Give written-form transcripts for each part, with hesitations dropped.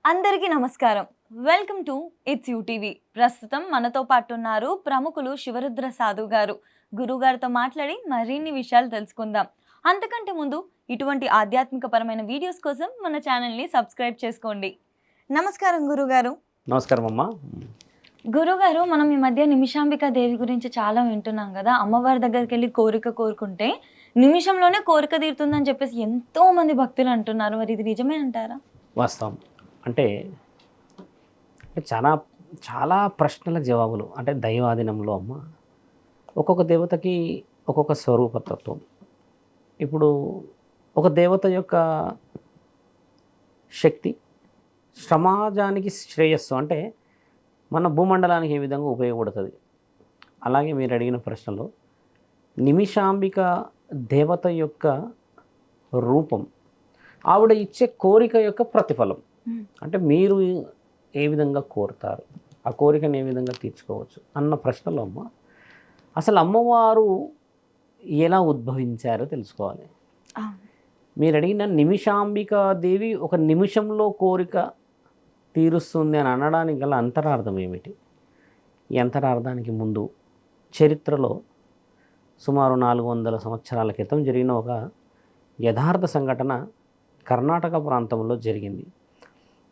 అందరికీ నమస్కారం. Welcome to it's TV. ప్రస్తుతం మనతో పాటు ఉన్నారు ప్రముఖులు శివరుద్ర సాధు గారు. గురుగారితో మాట్లాడి మరిన్ని విషయాలు తెలుసుకుందాం. అంతకంటే ముందు ఇటువంటి ఆధ్యాత్మికపరమైన వీడియోస్ కోసం మన ఛానల్ని సబ్స్క్రైబ్ చేసుకోండి. నమస్కారం గురుగారు. నమస్కారం అమ్మా. గురుగారు, మనం ఈ మధ్య నిమిషాంబికా దేవి గురించి చాలా వింటున్నాం కదా. అమ్మవారి దగ్గరికి వెళ్ళి కోరిక కోరుకుంటే నిమిషంలోనే కోరిక తీరుతుందని చెప్పేసి ఎంతో మంది భక్తులు అంటున్నారు. మరి ఇది నిజమే అంటారా? వాస్తవం. అంటే చాలా చాలా ప్రశ్నల జవాబులు. అంటే దైవాధీనంలో అమ్మ ఒక్కొక్క దేవతకి ఒక్కొక్క స్వరూపతత్వం. ఇప్పుడు ఒక దేవత యొక్క శక్తి సమాజానికి శ్రేయస్సు, అంటే మన భూమండలానికి ఏ విధంగా ఉపయోగపడుతుంది. అలాగే మీరు అడిగిన ప్రశ్నలో నిమిషాంబిక దేవత యొక్క రూపం, ఆవిడ ఇచ్చే కోరిక యొక్క ప్రతిఫలం. అంటే మీరు ఏ విధంగా కోరుతారు, ఆ కోరికను ఏ విధంగా తీర్చుకోవచ్చు అన్న ప్రశ్నలో అమ్మ అసలు అమ్మవారు ఎలా ఉద్భవించారో తెలుసుకోవాలి. మీరు అడిగిన నిమిషాంబికా దేవి ఒక నిమిషంలో కోరిక తీరుస్తుంది అని అనడానికి గల అంతరార్థం ఏమిటి? ఈ అంతరార్థానికి ముందు చరిత్రలో సుమారు 400 సంవత్సరాల క్రితం జరిగిన ఒక యథార్థ సంఘటన కర్ణాటక ప్రాంతంలో జరిగింది.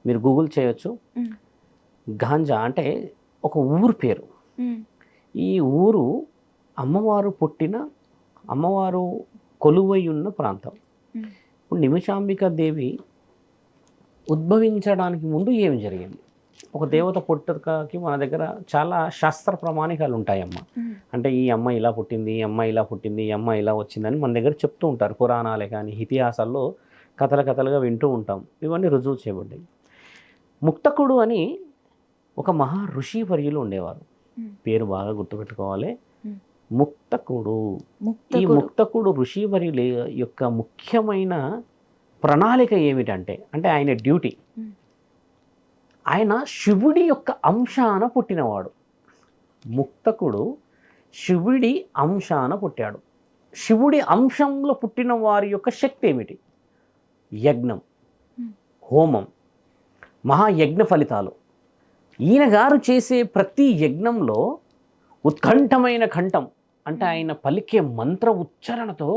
మీరు గూగుల్ చేయొచ్చు. గాంజా అంటే ఒక ఊరు పేరు. ఈ ఊరు అమ్మవారు పుట్టిన, అమ్మవారు కొలువై ఉన్న ప్రాంతం. ఇప్పుడు నిమిషాంబికా దేవి ఉద్భవించడానికి ముందు ఏమి జరిగింది? ఒక దేవత పుట్టుకకి మన దగ్గర చాలా శాస్త్ర ప్రమాణికాలు ఉంటాయమ్మ. అంటే ఈ అమ్మ ఇలా పుట్టింది, ఈ అమ్మ ఇలా పుట్టింది, ఈ అమ్మ ఇలా వచ్చిందని మన దగ్గర చెప్తూ ఉంటారు. పురాణాలే కానీ ఇతిహాసాల్లో కథలుగా వింటూ ఉంటాం. ఇవన్నీ రుజువు చేయబడ్డాయి. ముక్తకుడు అని ఒక మహా ఋషి వర్యులు ఉండేవారు. పేరు బాగా గుర్తుపెట్టుకోవాలి. ముక్తకుడు. ఈ ముక్తకుడు ఋషి వర్యుల యొక్క ముఖ్యమైన ప్రణాళిక ఏమిటంటే, అంటే ఆయన డ్యూటీ, ఆయన శివుడి యొక్క అంశాన పుట్టినవాడు. ముక్తకుడు శివుడి అంశాన పుట్టాడు. శివుడి అంశంలో పుట్టిన వారి యొక్క శక్తి ఏమిటి? యజ్ఞం, హోమం, మహాయజ్ఞ ఫలితాలు. ఈయన గారు చేసే ప్రతి యజ్ఞంలో ఉత్కంఠమైన కంఠం, అంటే ఆయన పలికే మంత్ర ఉచ్చారణతో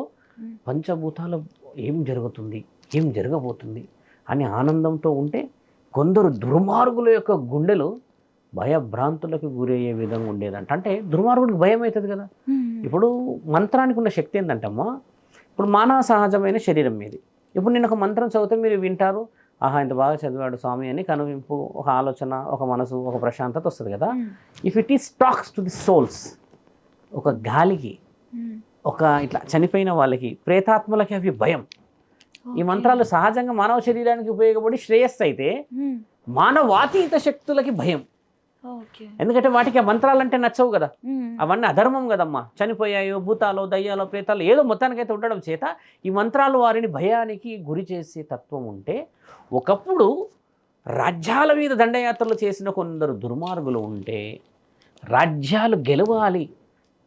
పంచభూతాలు ఏం జరుగుతుంది, ఏం జరగబోతుంది అని ఆనందంతో ఉంటే కొందరు దుర్మార్గుల యొక్క గుండెలు భయభ్రాంతులకు గురయ్యే విధంగా ఉండేదంట. అంటే దుర్మార్గుడికి భయం అవుతుంది కదా. ఇప్పుడు మంత్రానికి ఉన్న శక్తి ఏంటంటమ్మా, ఇప్పుడు మానవ సహజమైన శరీరం మీది. ఇప్పుడు నేను ఒక మంత్రం చదివితే మీరు వింటారు, ఆహా ఇంత బాగా చదివాడు స్వామి అని కనువింపు, ఒక ఆలోచన, ఒక మనసు, ఒక ప్రశాంతత వస్తుంది కదా. If it is talks to the souls, ఒక గాలికి, ఒక ఇట్లా చనిపోయిన వాళ్ళకి, ప్రేతాత్మలకి అవి భయం. ఈ మంత్రాలు సహజంగా మానవ శరీరానికి ఉపయోగపడి శ్రేయస్సు అయితే మానవాతీత శక్తులకి భయం. ఎందుకంటే వాటికి ఆ మంత్రాలంటే నచ్చవు కదా, అవన్నీ అధర్మం కదమ్మా. చనిపోయాయో, భూతాలో, దయ్యాలో, ప్రేతాలు ఏదో మొత్తానికైతే ఉండడం చేత ఈ మంత్రాలు వారిని భయానికి గురి చేసే తత్వం ఉంటే, ఒకప్పుడు రాజ్యాల మీద దండయాత్రలు చేసిన కొందరు దుర్మార్గులు ఉంటే రాజ్యాలు గెలవాలి.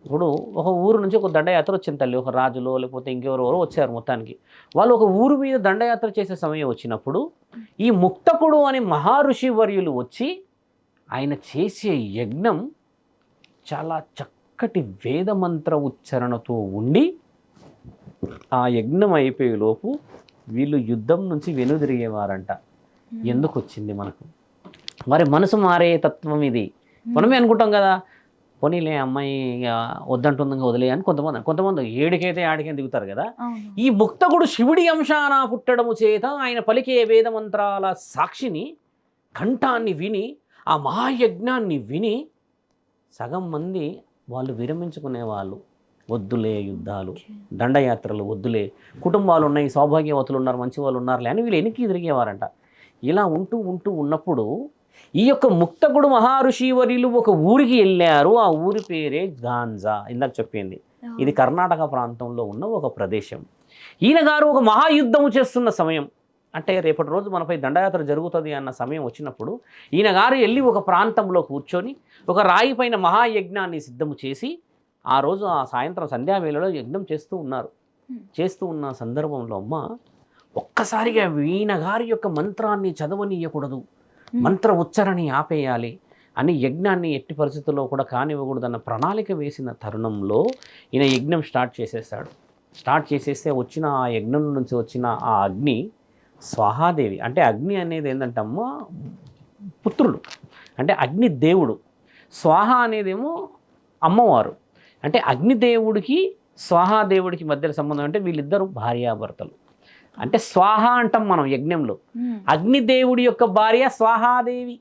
ఇప్పుడు ఒక ఊరు నుంచి ఒక దండయాత్ర వచ్చింది తల్లి, ఒక రాజులో లేకపోతే ఇంకెవరెవరో వచ్చారు. మొత్తానికి వాళ్ళు ఒక ఊరు మీద దండయాత్ర చేసే సమయం వచ్చినప్పుడు ఈ ముక్తకుడు అని మహర్షి వర్యులు వచ్చి ఆయన చేసే యజ్ఞం చాలా చక్కటి వేదమంత్ర ఉచ్చారణతో ఉండి, ఆ యజ్ఞం అయిపోయేలోపు వీళ్ళు యుద్ధం నుంచి వెనుదిరిగేవారంట. ఎందుకు వచ్చింది మనకు? మరి మనసు మారే తత్వం ఇది. మనమే అనుకుంటాం కదా, పోనీలే అమ్మాయి వద్దంటుందో వదిలే అని కొంతమంది ఏడికైతే ఆడికైతే దిగుతారు కదా. ఈ ముక్తకుడు శివుడి అంశాన పుట్టడము చేత ఆయన పలికే వేదమంత్రాల సాక్షిని, కంఠాన్ని విని, ఆ మహాయజ్ఞాన్ని విని సగం మంది వాళ్ళు విరమించుకునేవాళ్ళు. వద్దులే యుద్ధాలు, దండయాత్రలు వద్దులే, కుటుంబాలు ఉన్నాయి, సౌభాగ్యవతులు ఉన్నారు, మంచి వాళ్ళు ఉన్నారులే అని వీళ్ళు వెనక్కి తిరిగేవారంట. ఇలా ఉన్నప్పుడు ఈ యొక్క ముక్తకుడు మహర్షి వర్యులు ఒక ఊరికి వెళ్ళారు. ఆ ఊరి పేరే గాంజా. ఇందాక చెప్పింది, ఇది కర్ణాటక ప్రాంతంలో ఉన్న ఒక ప్రదేశం. ఈయన గారు ఒక మహాయుద్ధము చేస్తున్న సమయం, అంటే రేపటి రోజు మనపై దండయాత్ర జరుగుతుంది అన్న సమయం వచ్చినప్పుడు ఈయన గారు వెళ్ళి ఒక ప్రాంతంలో కూర్చొని ఒక రాయి పైన మహాయజ్ఞాన్ని సిద్ధము చేసి ఆ రోజు ఆ సాయంత్రం సంధ్యావేళలో యజ్ఞం చేస్తూ ఉన్నారు. చేస్తూ ఉన్న సందర్భంలో అమ్మ ఒక్కసారిగా ఈయన గారి యొక్క మంత్రాన్ని చదవనీయకూడదు, మంత్ర ఉచ్చారణ ఆపేయాలి అని యజ్ఞాన్ని ఎట్టి పరిస్థితుల్లో కూడా కానివ్వకూడదన్న ప్రణాళిక వేసిన తరుణంలో ఈయన యజ్ఞం స్టార్ట్ చేసేస్తాడు. స్టార్ట్ చేసేస్తే వచ్చిన ఆ యజ్ఞం నుంచి వచ్చిన ఆ అగ్ని స్వాహాదేవి, అంటే అగ్ని అనేది ఏంటంటే అమ్మ పుత్రుడు, అంటే అగ్ని దేవుడు. స్వాహ అనేదేమో అమ్మవారు, అంటే అగ్నిదేవుడికి స్వాహాదేవుడికి మధ్య సంబంధం. అంటే వీళ్ళిద్దరూ భార్యాభర్తలు. అంటే స్వాహ అంటాం మనం యజ్ఞంలో, అగ్నిదేవుడి యొక్క భార్య స్వాహాదేవి.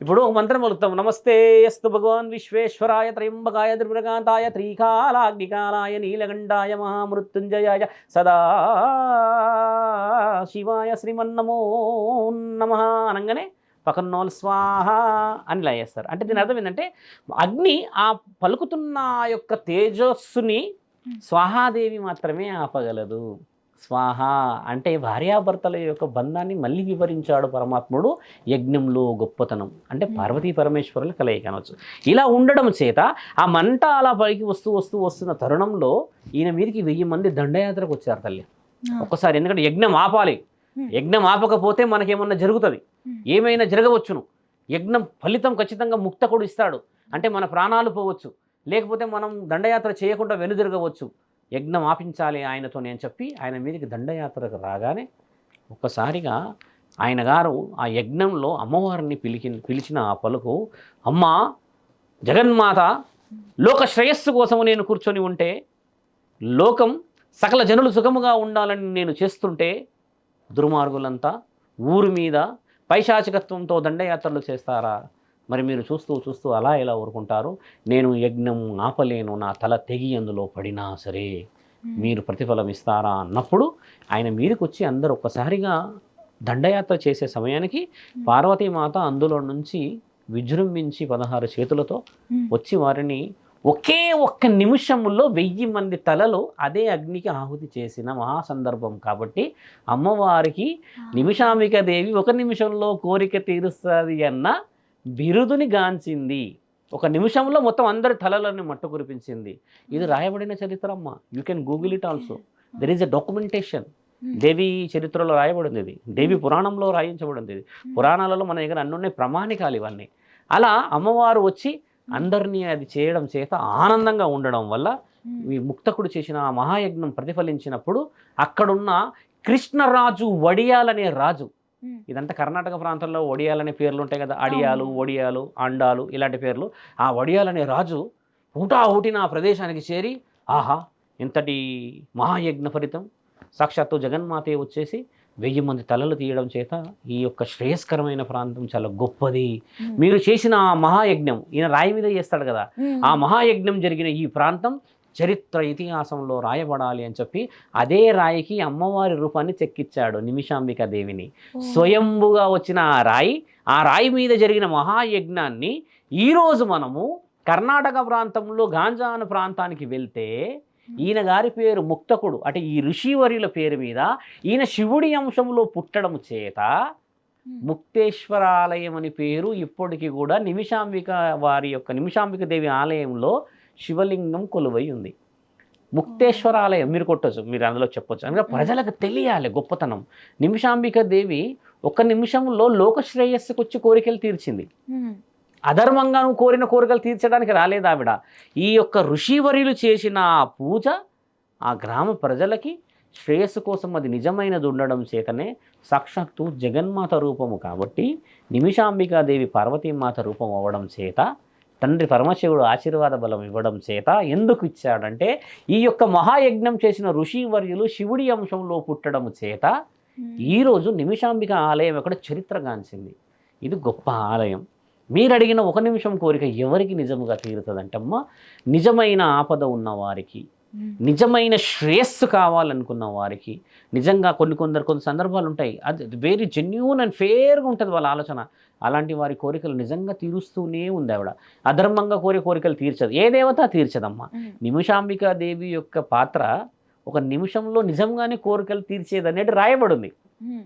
ఇప్పుడు ఒక మంత్రం పలుకుతాం, నమస్తే అస్తు భగవాన్ విశ్వేశ్వరాయ త్రయంబకాయ త్రిపురకాంతాయ త్రికాలాగ్నికాలాయ నీలకంఠాయ మహామృత్యుంజయాయ సదా శివాయ శ్రీమన్నమో నమః అనగానే పక్కనోల్ స్వాహ అని ఇలా చేస్తారు. అంటే దీని అర్థం ఏంటంటే అగ్ని ఆ పలుకుతున్న యొక్క తేజస్సుని స్వాహాదేవి మాత్రమే ఆపగలదు. స్వాహ అంటే భార్యాభర్తల యొక్క బంధాన్ని మళ్ళీ వివరించాడు పరమాత్ముడు యజ్ఞంలో. గొప్పతనం అంటే పార్వతీ పరమేశ్వరులు కలయిక అనవచ్చు. ఇలా ఉండడం చేత ఆ మంట అలా పైకి వస్తున్న తరుణంలో ఈయన మీదకి 1000 మంది దండయాత్రకు వచ్చారు తల్లి ఒక్కసారి. ఎందుకంటే యజ్ఞం ఆపాలి, యజ్ఞం ఆపకపోతే మనకేమన్నా జరుగుతుంది, ఏమైనా జరగవచ్చును. యజ్ఞం ఫలితం ఖచ్చితంగా ముక్తకుడు ఇస్తాడు, అంటే మన ప్రాణాలు పోవచ్చు, లేకపోతే మనం దండయాత్ర చేయకుండా వెనుదిరగవచ్చు. యజ్ఞం ఆపించాలి ఆయనతో అని చెప్పి ఆయన మీదకి దండయాత్రకు రాగానే ఒక్కసారిగా ఆయన గారు ఆ యజ్ఞంలో అమ్మవారిని పిలిచిన ఆ పలుకు, అమ్మ జగన్మాత, లోక శ్రేయస్సు కోసము నేను కూర్చొని ఉంటే, లోకం సకల జనులు సుఖముగా ఉండాలని నేను చేస్తుంటే, దుర్మార్గులంతా ఊరి మీద పైశాచికత్వంతో దండయాత్రలు చేస్తారా? మరి మీరు చూస్తూ అలా ఎలా ఊరుకుంటారు? నేను యజ్ఞం ఆపలేను, నా తల తెగి అందులో పడినా సరే మీరు ప్రతిఫలం ఇస్తారా అన్నప్పుడు ఆయన మీదకి వచ్చి అందరూ ఒక్కసారిగా దండయాత్ర చేసే సమయానికి పార్వతీమాత అందులో నుంచి విజృంభించి 16 చేతులతో వచ్చి వారిని ఒకే ఒక్క నిమిషంలో 1000 మంది తలలు అదే అగ్నికి ఆహుతి చేసిన మహాసందర్భం. కాబట్టి అమ్మవారికి నిమిషాంబిక దేవి 1 నిమిషంలో కోరిక తీరుస్తుంది అన్న బిరుదుని గాంచింది. 1 నిమిషంలో మొత్తం అందరి తలలని మట్టు కురిపించింది. ఇది రాయబడిన చరిత్ర అమ్మ. You can Google it also. There is a documentation. దేవి చరిత్రలో రాయబడింది ఇది, దేవి పురాణంలో రాయించబడింది ఇది. పురాణాలలో మన దగ్గర అన్నీ ఉన్నాయి, ప్రమాణికాలు ఇవన్నీ. అలా అమ్మవారు వచ్చి అందరినీ అది చేయడం చేత ఆనందంగా ఉండడం వల్ల ఈ ముక్తకుడు చేసిన ఆ మహాయజ్ఞం ప్రతిఫలించినప్పుడు అక్కడున్న కృష్ణరాజు వడియాలనే రాజు, ఇదంతా కర్ణాటక ప్రాంతంలో వడియాలనే పేర్లు ఉంటాయి కదా, అడియాలు, ఒడియాలు, అండాలు ఇలాంటి పేర్లు. ఆ వడియాలనే రాజు హుటాహుటిన ఆ ప్రదేశానికి చేరి, ఆహా ఇంతటి మహాయజ్ఞ ఫలితం, సాక్షాత్తు జగన్మాతే వచ్చేసి 1000 మంది తలలు తీయడం చేత ఈ యొక్క శ్రేయస్కరమైన ప్రాంతం చాలా గొప్పది. మీరు చేసిన ఆ మహాయజ్ఞం, ఈయన రాయి మీద చేస్తాడు కదా, ఆ మహాయజ్ఞం జరిగిన ఈ ప్రాంతం చరిత్ర ఇతిహాసంలో రాయబడాలి అని చెప్పి అదే రాయికి అమ్మవారి రూపాన్ని చెక్కిచ్చాడు, నిమిషాంబిక దేవిని. స్వయంభుగా వచ్చిన ఆ రాయి మీద జరిగిన మహాయజ్ఞాన్ని ఈరోజు మనము కర్ణాటక ప్రాంతంలో గాంజాన ప్రాంతానికి వెళ్తే ఈయన గారి పేరు ముక్తకుడు, అంటే ఈ ఋషివర్యుల పేరు మీద ఈయన శివుడి అంశంలో పుట్టడం చేత ముక్తేశ్వరాలయం అని పేరు ఇప్పటికీ కూడా నిమిషాంబిక వారి యొక్క నిమిషాంబిక దేవి ఆలయంలో శివలింగం కొలువై ఉంది. ముక్తేశ్వర ఆలయం మీరు కొట్టచ్చు, మీరు అందులో చెప్పొచ్చు. అందుకే ప్రజలకు తెలియాలి గొప్పతనం. నిమిషాంబిక దేవి 1 నిమిషంలో లోక శ్రేయస్సుకు వచ్చి కోరికలు తీర్చింది. అధర్మంగా నువ్వు కోరిన కోరికలు తీర్చడానికి రాలేదు ఆవిడ. ఈ యొక్క ఋషివర్యులు చేసిన పూజ ఆ గ్రామ ప్రజలకి శ్రేయస్సు కోసం అది నిజమైనది ఉండడం చేతనే సాక్షాత్తు జగన్మాత రూపము కాబట్టి నిమిషాంబికాదేవి పార్వతీమాత రూపం అవ్వడం చేత తండ్రి పరమశివుడు ఆశీర్వాద బలం ఇవ్వడం చేత ఎందుకు ఇచ్చాడంటే ఈ యొక్క మహాయజ్ఞం చేసిన ఋషివర్యులు శివుడి అంశంలో పుట్టడం చేత ఈరోజు నిమిషాంబిక ఆలయం ఎక్కడ చరిత్రగాంచింది. ఇది గొప్ప ఆలయం. మీరు అడిగిన 1 నిమిషం కోరిక ఎవరికి నిజముగా తీరుతుందంటమ్మా, నిజమైన ఆపద ఉన్న వారికి, నిజమైన శ్రేయస్సు కావాలనుకున్న వారికి. నిజంగా కొన్ని సందర్భాలు ఉంటాయి, అది వెరీ జెన్యూన్ అండ్ ఫేర్గా ఉంటుంది వాళ్ళ ఆలోచన. అలాంటి వారి కోరికలు నిజంగా తీరుస్తూనే ఉంది ఆవిడ. అధర్మంగా కోరికలు తీర్చదు, ఏ దేవత తీర్చదమ్మా. నిమిషాంబికా దేవి యొక్క పాత్ర 1 నిమిషంలో నిజంగానే కోరికలు తీర్చేది అనేది రాయబడింది.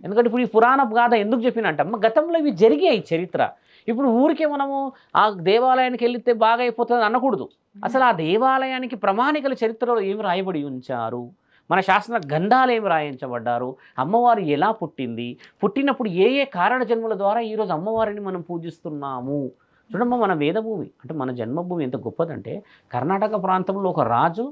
ఎందుకంటే ఇప్పుడు ఈ పురాణ గాథ ఎందుకు చెప్పినట్టమ్మ, గతంలో ఇవి జరిగాయి చరిత్ర. ఇప్పుడు ఊరికే మనము ఆ దేవాలయానికి వెళితే బాగా అయిపోతుంది అనకూడదు. అసలు ఆ దేవాలయానికి ప్రమాణికల చరిత్రలో ఏమి రాయబడి ఉంచారు, మన శాస్త్ర గ్రంథాలు ఏమి రాయించబడ్డారు, అమ్మవారు ఎలా పుట్టింది, పుట్టినప్పుడు ఏ ఏ కారణ జన్మల ద్వారా ఈరోజు అమ్మవారిని మనం పూజిస్తున్నాము. చూడమ్మా, మన వేదభూమి అంటే మన జన్మభూమి ఎంత గొప్పదంటే, కర్ణాటక ప్రాంతంలో ఒక రాజు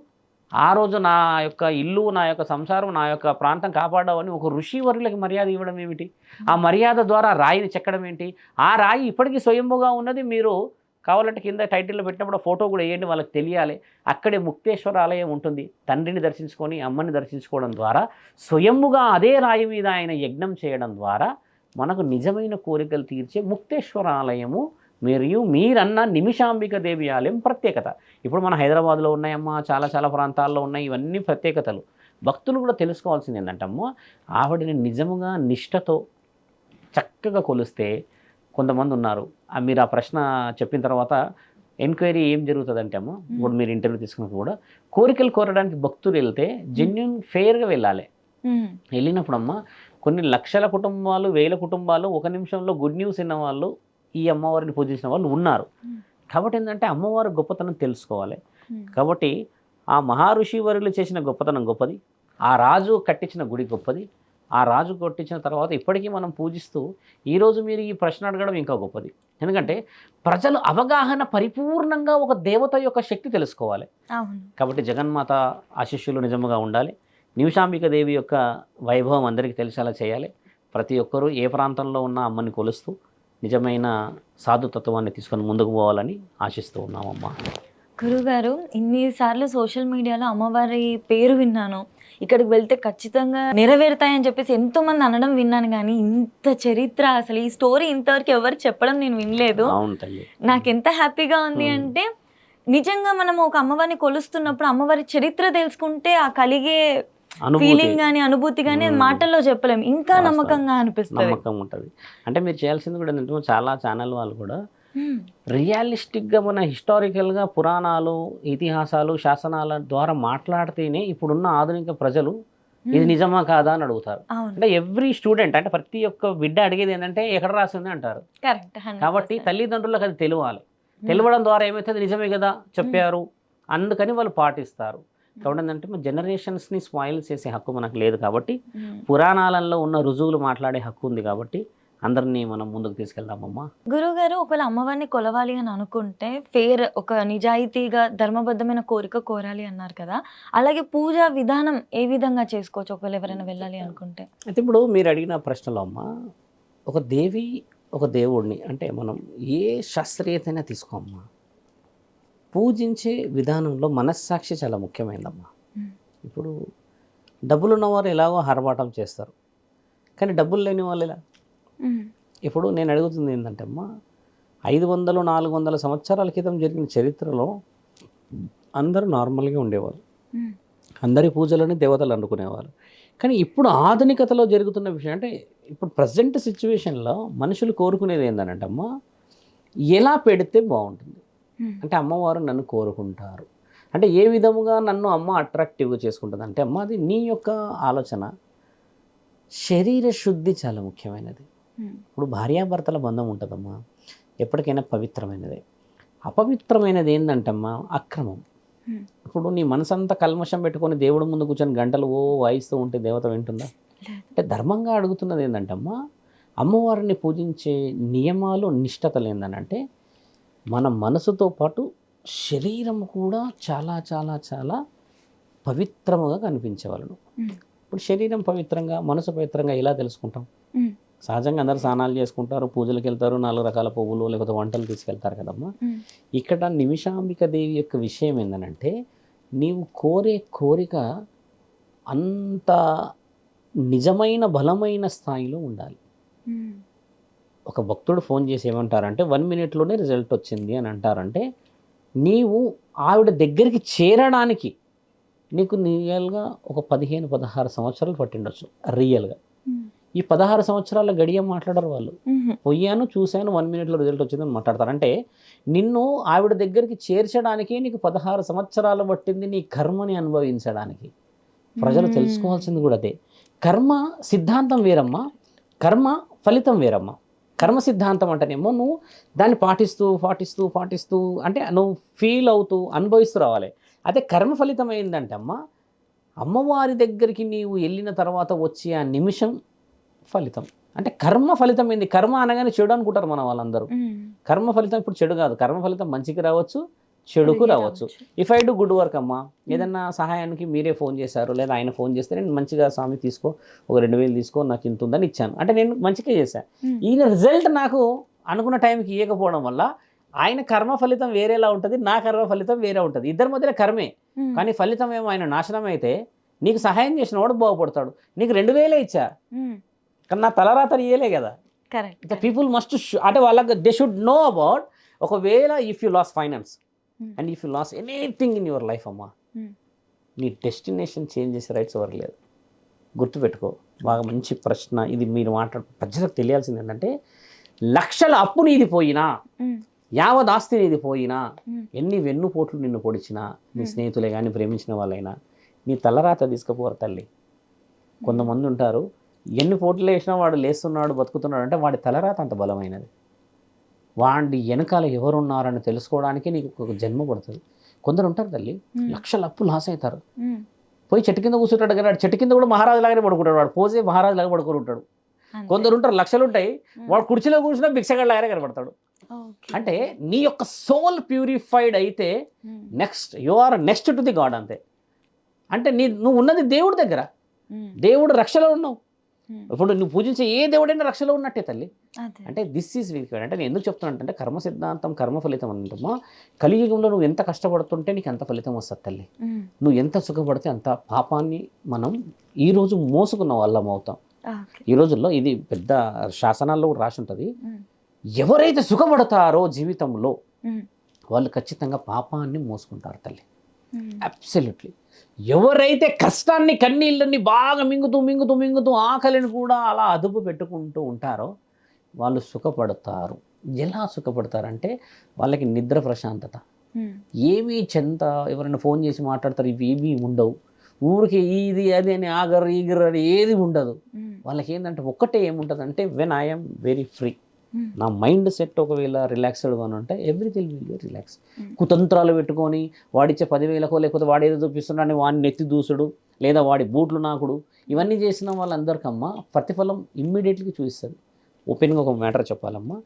ఆ రోజు నా యొక్క ఇల్లు, నా యొక్క సంసారం, నా యొక్క ప్రాంతం కాపాడావని ఒక ఋషివర్యులకి మర్యాద ఇవ్వడం ఏమిటి, ఆ మర్యాద ద్వారా రాయిని చెక్కడం ఏంటి. ఆ రాయి ఇప్పటికీ స్వయంభుగా ఉన్నది. మీరు కావాలంటే కింద టైటిల్లో పెట్టినప్పుడు ఫోటో కూడా వేయండి, వాళ్ళకి తెలియాలి. అక్కడే ముక్తేశ్వర ఆలయం ఉంటుంది. తండ్రిని దర్శించుకొని అమ్మని దర్శించుకోవడం ద్వారా స్వయంభుగా అదే రాయి మీద ఆయన యజ్ఞం చేయడం ద్వారా మనకు నిజమైన కోరికలు తీర్చే ముక్తేశ్వర ఆలయము మరియు మీరన్న నిమిషాంబిక దేవి ఆలయం ప్రత్యేకత. ఇప్పుడు మన హైదరాబాద్లో ఉన్నాయమ్మా, చాలా చాలా ప్రాంతాల్లో ఉన్నాయి. ఇవన్నీ ప్రత్యేకతలు. భక్తులు కూడా తెలుసుకోవాల్సింది ఏంటంటమ్మా, ఆవిడని నిజముగా నిష్టతో చక్కగా కొలిస్తే కొంతమంది ఉన్నారు. మీరు ఆ ప్రశ్న చెప్పిన తర్వాత ఎంక్వైరీ ఏం జరుగుతుందంటే అమ్మ, ఇప్పుడు మీరు ఇంటర్వ్యూ తీసుకున్నప్పుడు కూడా కోరికలు కోరడానికి భక్తులు వెళ్తే జెన్యున్ ఫెయిర్గా వెళ్ళాలి. వెళ్ళినప్పుడు అమ్మ కొన్ని లక్షల కుటుంబాలు, వేల కుటుంబాలు ఒక నిమిషంలో గుడ్ న్యూస్ విన్న వాళ్ళు ఈ అమ్మవారిని పూజించిన వాళ్ళు ఉన్నారు. కాబట్టి ఏంటంటే అమ్మవారి గొప్పతనం తెలుసుకోవాలి. కాబట్టి ఆ మహర్షి వర్యులు చేసిన గొప్పతనం గొప్పది, ఆ రాజు కట్టించిన గుడి గొప్పది, ఆ రాజు కట్టించిన తర్వాత ఇప్పటికీ మనం పూజిస్తూ ఈరోజు మీరు ఈ ప్రశ్న అడగడం ఇంకా గొప్పది. ఎందుకంటే ప్రజలు అవగాహన పరిపూర్ణంగా ఒక దేవత యొక్క శక్తి తెలుసుకోవాలి. కాబట్టి జగన్మాత ఆశీస్సులు నిజముగా ఉండాలి. నిమిషాంబిక దేవి యొక్క వైభవం అందరికీ తెలిసేలా చేయాలి. ప్రతి ఒక్కరూ ఏ ప్రాంతంలో ఉన్న అమ్మని కొలుస్తూ నిజమైన సాధుతత్వాన్ని తీసుకొని ముందుకు పోవాలని ఆశిస్తూ ఉన్నామమ్మా. గురుగారు, ఇన్నిసార్లు సోషల్ మీడియాలో అమ్మవారి పేరు విన్నాను, ఇక్కడికి వెళ్తే ఖచ్చితంగా నెరవేరుతాయని చెప్పేసి ఎంతోమంది అనడం విన్నాను, కానీ ఇంత చరిత్ర, అసలు ఈ స్టోరీ ఇంతవరకు ఎవరు చెప్పడం నేను వినలేదు. నాకు ఎంత హ్యాపీగా ఉంది అంటే, నిజంగా మనం ఒక అమ్మవారిని కొలుస్తున్నప్పుడు అమ్మవారి చరిత్ర తెలుసుకుంటే ఆ కలిగే ఫీలింగ్ కానీ అనుభూతి కానీ మాటల్లో చెప్పలేము, ఇంకా నమ్మకంగా అనిపిస్తుంది. నమ్మకం ఉంటుంది. అంటే మీరు చేయాల్సింది కూడా ఏంటంటే, చాలా ఛానల్ వాళ్ళు కూడా రియాలిస్టిక్గా మన హిస్టారికల్గా పురాణాలు, ఇతిహాసాలు, శాసనాల ద్వారా మాట్లాడితేనే ఇప్పుడున్న ఆధునిక ప్రజలు ఇది నిజమా కాదా అని అడుగుతారు. అంటే ఎవ్రీ స్టూడెంట్, అంటే ప్రతి ఒక్క బిడ్డ అడిగేది ఏంటంటే ఎక్కడ రాసింది అంటారు. కాబట్టి తల్లిదండ్రులకు అది తెలియాలి. తెలియడం ద్వారా ఏమవుతుంది, నిజమే కదా చెప్పారు, అందుకని వాళ్ళు పాటిస్తారు. కాబట్టి ఏంటంటే జనరేషన్స్ని స్పాయిల్ చేసే హక్కు మనకు లేదు. కాబట్టి పురాణాలలో ఉన్న రుజువులు మాట్లాడే హక్కు ఉంది. కాబట్టి అందరినీ మనం ముందుకు తీసుకెళ్దామమ్మా. గురువుగారు, ఒకవేళ అమ్మవారిని కొలవాలి అని అనుకుంటే ఫేర్ ఒక నిజాయితీగా ధర్మబద్ధమైన కోరిక కోరాలి అన్నారు కదా, అలాగే పూజా విధానం ఏ విధంగా చేసుకోవచ్చు ఒకవేళ ఎవరైనా వెళ్ళాలి అనుకుంటే? అయితే ఇప్పుడు మీరు అడిగిన ప్రశ్నలో అమ్మా, ఒక దేవి ఒక దేవుడిని అంటే మనం ఏ శాస్త్రీయతైనా తీసుకోమ్మా, పూజించే విధానంలో మనస్సాక్షి చాలా ముఖ్యమైనదమ్మా. ఇప్పుడు డబ్బులు ఉన్నవారు ఎలాగో హరబాటం చేస్తారు, కానీ డబ్బులు లేని వాళ్ళు ఎలా? ఇప్పుడు నేను అడుగుతుంది ఏంటంటే అమ్మా, 500-400 సంవత్సరాల క్రితం జరిగిన చరిత్రలో అందరూ నార్మల్గా ఉండేవారు, అందరి పూజలని దేవతలు అనుకునేవారు. కానీ ఇప్పుడు ఆధునికతలో జరుగుతున్న విషయం అంటే, ఇప్పుడు ప్రజెంట్ సిచ్యువేషన్లో మనుషులు కోరుకునేది ఏంటంటే అమ్మా, ఎలా పెడితే బాగుంటుంది అంటే అమ్మవారు నన్ను కోరుకుంటారు అంటే ఏ విధముగా నన్ను అమ్మ అట్రాక్టివ్గా చేసుకుంటుంది అంటే అమ్మ, అది నీ యొక్క ఆలోచన. శరీర శుద్ధి చాలా ముఖ్యమైనది. ఇప్పుడు భార్యాభర్తల బంధం ఉంటుందమ్మా, ఎప్పటికైనా పవిత్రమైనదే. అపవిత్రమైనది ఏంటంటమ్మా అక్రమం. ఇప్పుడు నీ మనసంతా కల్మషం పెట్టుకొని దేవుడు ముందు కూర్చొని గంటలు వాయిస్తూ ఉంటే దేవత వింటుందా? అంటే ధర్మంగా అడుగుతున్నది ఏంటంటమ్మా, అమ్మవారిని పూజించే నియమాలు, నిష్టతలు ఏంటంటే మన మనసుతో పాటు శరీరం కూడా చాలా చాలా చాలా పవిత్రముగా కనిపించేవాళ్ళను. ఇప్పుడు శరీరం పవిత్రంగా, మనసు పవిత్రంగా ఎలా తెలుసుకుంటాం? సహజంగా అందరూ స్నానాలు చేసుకుంటారు, పూజలకు వెళ్తారు, 4 రకాల పువ్వులు లేకపోతే వంటలు తీసుకెళ్తారు కదమ్మా. ఇక్కడ నిమిషాంబిక దేవి యొక్క విషయం ఏంటంటే, నీవు కోరే కోరిక అంత నిజమైన బలమైన స్థాయిలో ఉండాలి. ఒక భక్తుడు ఫోన్ చేసి ఏమంటారంటే 1 మినిట్లోనే రిజల్ట్ వచ్చింది అని అంటారంటే, నీవు ఆవిడ దగ్గరికి చేరడానికి నీకు రియల్గా ఒక 15-16 సంవత్సరాలు పట్టిండొచ్చు. రియల్గా ఈ 16 సంవత్సరాల గడియ మాట్లాడరు వాళ్ళు. పోయాను, చూశాను, 1 మినిట్లో రిజల్ట్ వచ్చిందని మాట్లాడతారు. అంటే నిన్ను ఆవిడ దగ్గరికి చేర్చడానికి నీకు 16 సంవత్సరాలు పట్టింది నీ కర్మని అనుభవించడానికి. ప్రజలు తెలుసుకోవాల్సింది కూడా అదే. కర్మ సిద్ధాంతం వేరమ్మా, కర్మ ఫలితం వేరమ్మా. కర్మ సిద్ధాంతం అంటేనేమో నువ్వు దాన్ని పాటిస్తూ అంటే నువ్వు ఫీల్ అవుతూ అనుభవిస్తూ రావాలి. అదే కర్మ ఫలితం ఏంటంటే అమ్మా, అమ్మవారి దగ్గరికి నీవు వెళ్ళిన తర్వాత వచ్చే ఆ నిమిషం ఫలితం. అంటే కర్మ ఫలితం ఏంది? కర్మ అనగానే చెడు అనుకుంటారు మన వాళ్ళందరూ. కర్మ ఫలితం ఇప్పుడు చెడు కాదు. కర్మ ఫలితం మంచికి రావచ్చు, చెడుకు రావచ్చు. If I do good work అమ్మా, ఏదన్నా సహాయానికి మీరే ఫోన్ చేశారు లేదా ఆయన ఫోన్ చేస్తే నేను మంచిగా స్వామి తీసుకో, ఒక 2000 తీసుకో, నాకు ఇంత ఉందని ఇచ్చాను అంటే నేను మంచిగా చేశాను. ఈయన రిజల్ట్ నాకు అనుకున్న టైంకి ఇవ్వకపోవడం వల్ల ఆయన కర్మ ఫలితం వేరేలా ఉంటుంది, నా కర్మ ఫలితం వేరే ఉంటుంది. ఇద్దరి మధ్యన కర్మే, కానీ ఫలితం ఏమో ఆయన నాశనం అయితే నీకు సహాయం చేసిన వాడు బాగుపడతాడు. నీకు 2000 ఇచ్చా కానీ నా తలరాతని ఇయ్యలే కదా. కరెక్ట్. పీపుల్ మస్ట్ అంటే వాళ్ళకి దే షుడ్ నో అబౌట్, ఒకవేళ if you lose finance and if you lose anything in your life అమ్మా, నీ డెస్టినేషన్ చేంజ్ చేసే రైట్స్ ఎవరు లేదు. గుర్తుపెట్టుకో. బాగా మంచి ప్రశ్న ఇది. మీరు ప్రజలకు తెలియాల్సింది ఏంటంటే, లక్షల అప్పు నీది పోయినా, యావత్ ఆస్తి నీది పోయినా, ఎన్ని వెన్నుపోట్లు నిన్ను పొడిచినా, నీ స్నేహితులే కానీ ప్రేమించిన వాళ్ళైనా నీ తలరాత తీసుకుపోరు తల్లి. కొంతమంది ఉంటారు, ఎన్ని పోట్లు వేసినా వాడు లేస్తున్నాడు బతుకుతున్నాడు అంటే వాడి తలరాత అంత బలమైనది. వాడి వెనకాల ఎవరున్నారని తెలుసుకోవడానికి నీకు ఒక జన్మ పడుతుంది. కొందరు ఉంటారు తల్లి, లక్షల అప్పు లాస్ అవుతారు, పోయి చెట్టు కింద కూర్చుంటాడు కానీ చెట్టు కింద కూడా మహారాజు లాగానే పడుకుంటాడు, వాడు పోసే మహారాజు లాగా పడుకొని ఉంటాడు. కొందరు ఉంటారు లక్షలు ఉంటాయి, వాడు కుర్చీలో కూర్చున్నా భిక్షగాడు లాగానే కనపడతాడు. అంటే నీ యొక్క సోల్ ప్యూరిఫైడ్ అయితే next you are next to the god అంతే. అంటే నువ్వు ఉన్నది దేవుడి దగ్గర, దేవుడు రక్షలో ఉన్నావు. ఇప్పుడు నువ్వు పూజించే ఏ దేవుడైనా రక్షలో ఉన్నట్టే తల్లి. అంటే దిస్ ఈజ్ వీక్. అంటే నేను ఎందుకు చెప్తున్నానంటే కర్మ సిద్ధాంతం, కర్మ ఫలితం అంటమ్మా. కలియుగంలో నువ్వు ఎంత కష్టపడుతుంటే నీకు ఎంత ఫలితం వస్తుంది తల్లి. నువ్వు ఎంత సుఖపడితే అంత పాపాన్ని మనం ఈరోజు మోసుకున్న వాళ్ళం అవుతాం. ఈ రోజుల్లో ఇది పెద్ద శాసనాల్లో రాసి ఉంటుంది, ఎవరైతే సుఖపడతారో జీవితంలో వాళ్ళు ఖచ్చితంగా పాపాన్ని మోసుకుంటారు తల్లి. అబ్సల్యూట్లీ. ఎవరైతే కష్టాన్ని కన్నీళ్ళని బాగా మింగుతూ మింగుతూ మింగుతూ ఆకలిని కూడా అలా అదుపు పెట్టుకుంటూ ఉంటారో వాళ్ళు సుఖపడతారు. ఎలా సుఖపడతారంటే వాళ్ళకి నిద్ర ప్రశాంతత, ఏమీ చెంత, ఎవరైనా ఫోన్ చేసి మాట్లాడతారు, ఇవి ఏమీ ఉండవు. ఊరికి ఇది అది అని ఆగరు ఈగరు అని ఏది ఉండదు. వాళ్ళకి ఏంటంటే ఒక్కటే ఏముంటుంది అంటే, వెన్ ఐఎమ్ వెరీ ఫ్రీ, నా మైండ్ సెట్ ఒకవేళ రిలాక్స్డ్గా ఉంటే ఎవ్రీథింగ్ విల్ బి రిలాక్స్. కుతంత్రాలు పెట్టుకొని వాడిచ్చే 10,000కో లేకపోతే వాడు ఏదో చూపిస్తున్నాడని వాడిని నెత్తి దూసుడు లేదా వాడి బూట్లు నాకుడు ఇవన్నీ చేసిన వాళ్ళందరికమ్మా ప్రతిఫలం ఇమ్మీడియట్గా చూపిస్తుంది. ఓపెన్గా ఒక మ్యాటర్ చెప్పాలమ్మా,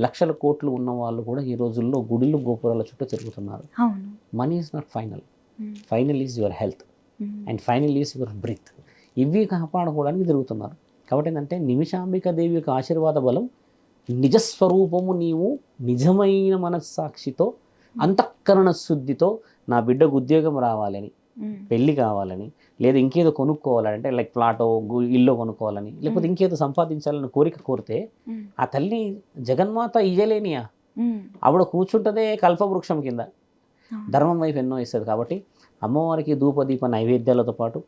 లక్షల కోట్లు ఉన్న వాళ్ళు కూడా ఈ రోజుల్లో గుడిలు గోపురాల చుట్టూ తిరుగుతున్నారు. Money is not final, final is your health and final is your breath. ఇవి కాపాడుకోవడానికి తిరుగుతున్నారు. కాబట్టి ఏంటంటే నిమిషాంబిక దేవి యొక్క ఆశీర్వాద బలం, నిజస్వరూపము నీవు నిజమైన మనస్సాక్షితో అంతఃకరణ శుద్ధితో నా బిడ్డకు ఉద్యోగం రావాలని, పెళ్ళి కావాలని, లేదా ఇంకేదో కొనుక్కోవాలంటే లైక్ ప్లాటో ఇల్లు కొనుక్కోవాలని, లేకపోతే ఇంకేదో సంపాదించాలని కోరిక కోరితే ఆ తల్లి జగన్మాత ఇయ్యలేనియా, ఆవిడ కూర్చుంటదే కల్పవృక్షం కింద, ధర్మం వైపు ఎన్నో ఇస్తుంది. కాబట్టి అమ్మవారికి ధూపదీప నైవేద్యాలతో పాటు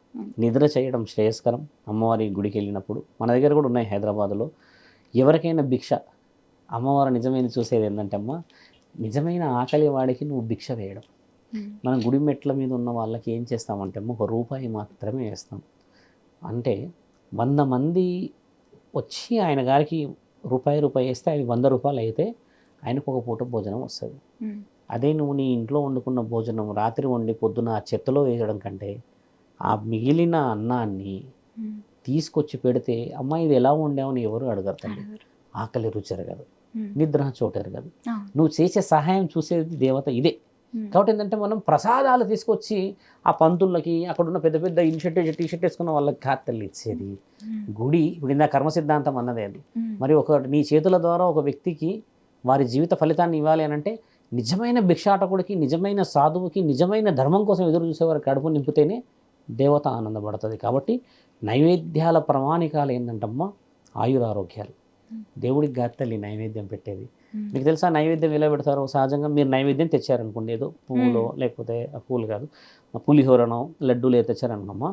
నిద్ర చేయడం శ్రేయస్కరం. అమ్మవారి గుడికి వెళ్ళినప్పుడు మన దగ్గర కూడా ఉన్నాయి హైదరాబాద్లో. ఎవరికైనా భిక్ష, అమ్మవారు నిజమైన చూసేది ఏంటంటే అమ్మ, నిజమైన ఆకలి వాడికి నువ్వు భిక్ష వేయడం. మనం గుడి మెట్ల మీద ఉన్న వాళ్ళకి ఏం చేస్తామంటే అమ్మ, ₹1 మాత్రమే వేస్తాం. అంటే 100 మంది వచ్చి ఆయన గారికి రూపాయి వేస్తే అవి ₹100 అయితే ఆయనకు ఒక పూట భోజనం వస్తుంది. అదే నువ్వు నీ ఇంట్లో వండుకున్న భోజనం రాత్రి వండి పొద్దున ఆ చెత్తలో వేయడం కంటే ఆ మిగిలిన అన్నాన్ని తీసుకొచ్చి పెడితే, అమ్మ ఇది ఎలా వండామని ఎవరు అడగరు తల్లి. ఆకలి రుచి ఎరగదు, నిద్ర చోటు ఎరగదు. నువ్వు చేసే సహాయం చూసేది దేవత ఇదే. కాబట్టి ఏంటంటే మనం ప్రసాదాలు తీసుకొచ్చి ఆ పంతులకి, అక్కడున్న పెద్ద పెద్ద టీషర్ట్ వేసుకున్న వాళ్ళకి కాదు తల్లి ఇచ్చేది. గుడి ఇప్పుడు ఇందా కర్మ సిద్ధాంతం అన్నదే అది. మరి నీ చేతుల ద్వారా ఒక వ్యక్తికి వారి జీవిత ఫలితాన్ని ఇవ్వాలి అని అంటే, నిజమైన భిక్షాటకుడికి, నిజమైన సాధువుకి, నిజమైన ధర్మం కోసం ఎదురు చూసేవారు కడుపు నింపితేనే దేవత ఆనందపడుతుంది. కాబట్టి నైవేద్యాల ప్రమాణికాలు ఏంటంటమ్మా, ఆయురారోగ్యాలు. దేవుడికి కాదు తల్లి నైవేద్యం పెట్టేది. మీకు తెలుసా నైవేద్యం ఎలా పెడతారో? సహజంగా మీరు నైవేద్యం తెచ్చారనుకోండి, ఏదో పువ్వులో లేకపోతే పువ్వులు కాదు పులిహోరనో లడ్డూలు ఏదో తెచ్చారనుకోమ్మా,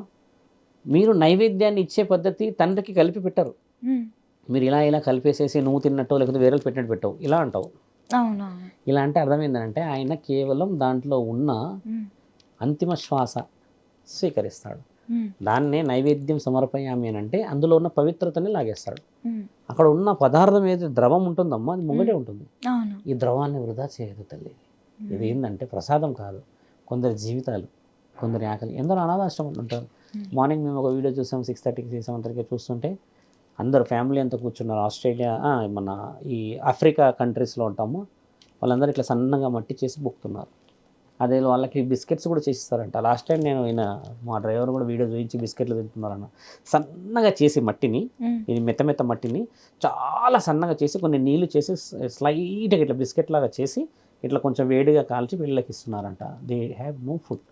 మీరు నైవేద్యాన్ని ఇచ్చే పద్ధతి తండ్రికి కలిపి పెట్టరు. మీరు ఇలా కలిపేసేసి నువ్వు తిన్నట్టు లేకపోతే వేరే పెట్టినట్టు పెట్టవు, ఇలా అంటావు. ఇలా అంటే అర్థం ఏంటంటే ఆయన కేవలం దాంట్లో ఉన్న అంతిమ శ్వాస స్వీకరిస్తాడు. దాన్నే నైవేద్యం సమర్పయామి అని అంటే అందులో ఉన్న పవిత్రతని లాగేస్తాడు. అక్కడ ఉన్న పదార్థం ఏదైతే ద్రవం ఉంటుందమ్మా, అది ముంగటే ఉంటుంది. ఈ ద్రవాన్ని వృధా చేయదు తల్లి. ఇది ఏంటంటే ప్రసాదం కాదు, కొందరి జీవితాలు, కొందరి ఆకలి. ఎందరో అనాథాశ్రమాలు ఉంటారు, మార్నింగ్ మేము ఒక వీడియో చూసాం 6:30కి 7:30కి చూస్తుంటే అందరు ఫ్యామిలీ అంతా కూర్చున్నారు. ఆస్ట్రేలియా మన ఈ ఆఫ్రికా కంట్రీస్లో ఉంటాము, వాళ్ళందరూ ఇట్లా సన్నగా మట్టి చేసి బుక్కుతున్నారు. అదే వాళ్ళకి బిస్కెట్స్ కూడా చేసిస్తారంట. లాస్ట్ టైం నేను మా డ్రైవర్ కూడా వీడియో చూపించి బిస్కెట్లు తింటున్నారన్న. సన్నగా చేసి మట్టిని, ఇది మెత్త మట్టిని చాలా సన్నగా చేసి కొన్ని నీళ్లు చేసి స్లైట్గా ఇట్లా బిస్కెట్ లాగా చేసి ఇట్లా కొంచెం వేడిగా కాల్చి వీళ్ళకి ఇస్తున్నారంట. They have no food.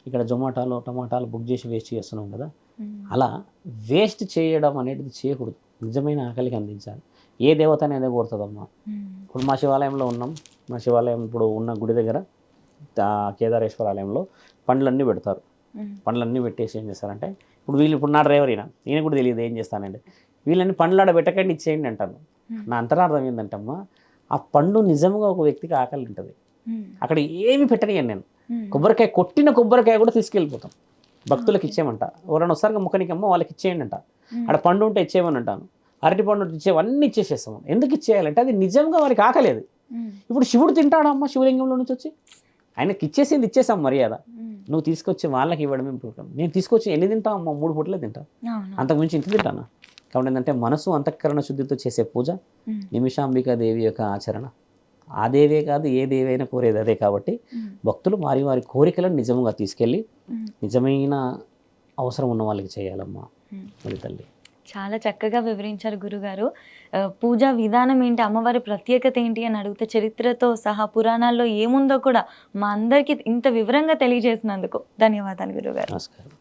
ఇక్కడ జొమాటోలో టమాటాలు బుక్ చేసి వేస్ట్ చేస్తున్నాం కదా, అలా వేస్ట్ చేయడం అనేది చేయకూడదు. నిజమైన ఆకలికి అందించాలి. ఏ దేవత అనేది కోరుతుందమ్మా. ఇప్పుడు మా శివాలయంలో ఉన్నాం, మా శివాలయం ఇప్పుడు ఉన్న గుడి దగ్గర కేదారేశ్వర ఆలయంలో పండ్లన్నీ పెడతారు. పండ్లన్నీ పెట్టేసి ఏం చేస్తారంటే, ఇప్పుడు నా డ్రైవర్ ఈయన కూడా తెలియదు ఏం చేస్తానండి, వీళ్ళని పండ్లాడ పెట్టకండి ఇచ్చేయండి అంటాను. నా అంతరార్థం ఏంటంటమ్మా, ఆ పండు నిజంగా ఒక వ్యక్తికి ఆకలి ఉంటుంది. అక్కడ ఏమి పెట్టనియను నేను. కొబ్బరికాయ, కొట్టిన కొబ్బరికాయ కూడా తీసుకెళ్ళిపోతాం, భక్తులకు ఇచ్చేయమంట. ఎవరైనా వస్తారు ముఖనికమ్మ వాళ్ళకి ఇచ్చేయండి అంట. అక్కడ పండు ఉంటే ఇచ్చేయమని అంటాను, అరటి పండు ఇచ్చేవన్నీ ఇచ్చేసేస్తాము. ఎందుకు ఇచ్చేయాలంటే అది నిజంగా వారికి ఆకలేదు. ఇప్పుడు శివుడు తింటాడమ్మా శివలింగంలో నుంచి వచ్చి, ఆయనకి ఇచ్చేసింది ఇచ్చేసాం మర్యాద. నువ్వు తీసుకొచ్చి వాళ్ళకి ఇవ్వడం ఇంపార్టెంట్. నేను తీసుకొచ్చి ఎన్ని తింటావు అమ్మ, 3 పూటలే తింటా, అంతకుమించి ఇంత తింటానా. కాబట్టి ఏంటంటే మనసు అంతఃకరణ శుద్ధితో చేసే పూజ నిమిషాంబికా దేవి యొక్క ఆచరణ. ఆ దేవే కాదు ఏ దేవైనా కోరేది అదే. కాబట్టి భక్తులు వారి కోరికలను నిజంగా తీసుకెళ్ళి నిజమైన అవసరం ఉన్న వాళ్ళకి చేయాలమ్మా మరి తల్లి. చాలా చక్కగా వివరించారు గురుగారు. పూజా విధానం ఏంటి, అమ్మవారి ప్రత్యేకత ఏంటి అని అడిగితే చరిత్రతో సహా పురాణాల్లో ఏముందో కూడా మా అందరికీ ఇంత వివరంగా తెలియజేసినందుకు ధన్యవాదాలు గురుగారు. నమస్కారం.